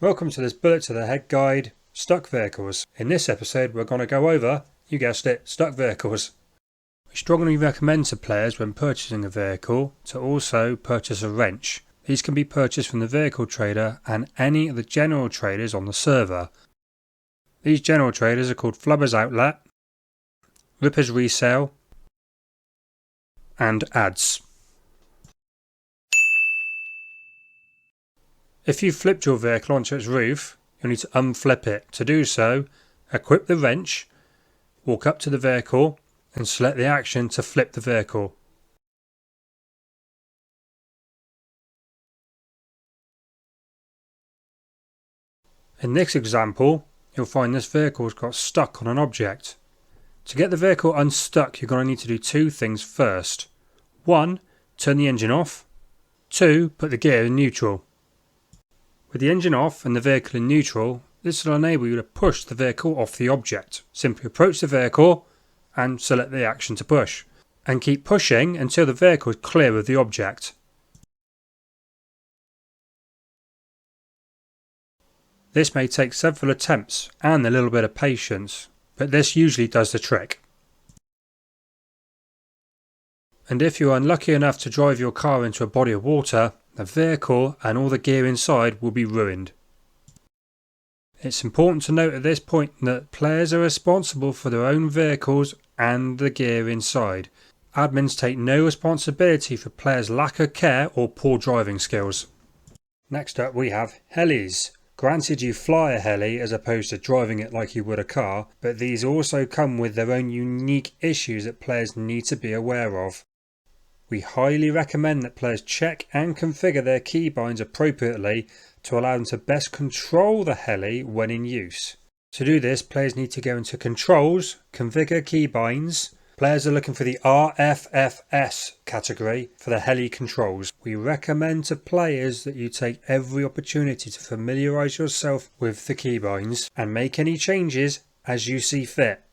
Welcome to this bullet to the head guide, stuck vehicles. In this episode we're going to go over, you guessed it, stuck vehicles. We strongly recommend to players when purchasing a vehicle to also purchase a wrench. These can be purchased from the vehicle trader and any of the general traders on the server. These general traders are called Flubber's Outlet, Ripper's Resale and Ads. If you've flipped your vehicle onto its roof, you'll need to unflip it. To do so, equip the wrench, walk up to the vehicle and select the action to flip the vehicle. In this example, you'll find this vehicle's got stuck on an object. To get the vehicle unstuck, you're going to need to do two things first. 1. Turn the engine off. 2. Put the gear in neutral. With the engine off and the vehicle in neutral, this will enable you to push the vehicle off the object. Simply approach the vehicle and select the action to push, and keep pushing until the vehicle is clear of the object. This may take several attempts and a little bit of patience, but this usually does the trick. And if you're unlucky enough to drive your car into a body of water, the vehicle and all the gear inside will be ruined. It's important to note at this point that players are responsible for their own vehicles and the gear inside. Admins take no responsibility for players' lack of care or poor driving skills. Next up we have helis. Granted, you fly a heli as opposed to driving it like you would a car, but these also come with their own unique issues that players need to be aware of. We highly recommend that players check and configure their keybinds appropriately to allow them to best control the heli when in use. To do this, players need to go into Controls, Configure Keybinds. Players are looking for the RFFS category for the heli controls. We recommend to players that you take every opportunity to familiarise yourself with the keybinds and make any changes as you see fit.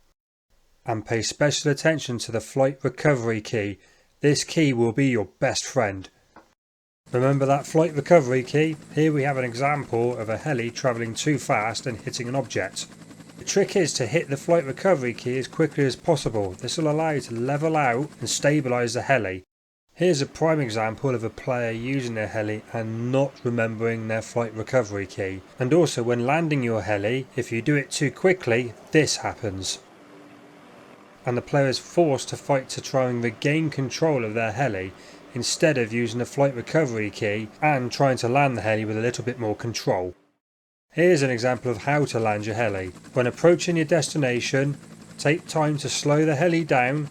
And pay special attention to the flight recovery key. This key will be your best friend. Remember that flight recovery key? Here we have an example of a heli travelling too fast and hitting an object. The trick is to hit the flight recovery key as quickly as possible. This will allow you to level out and stabilise the heli. Here's a prime example of a player using their heli and not remembering their flight recovery key. And also when landing your heli, if you do it too quickly, this happens. And the player is forced to fight to try and regain control of their heli instead of using the flight recovery key and trying to land the heli with a little bit more control. Here's an example of how to land your heli. When approaching your destination, take time to slow the heli down,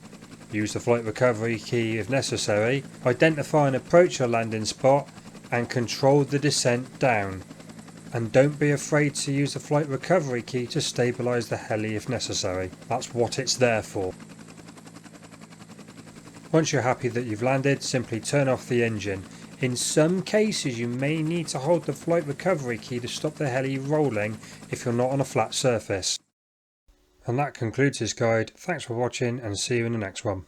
use the flight recovery key if necessary, identify and approach your landing spot and control the descent down. And don't be afraid to use the flight recovery key to stabilise the heli if necessary. That's what it's there for. Once you're happy that you've landed, simply turn off the engine. In some cases you may need to hold the flight recovery key to stop the heli rolling if you're not on a flat surface. And that concludes this guide. Thanks for watching and see you in the next one.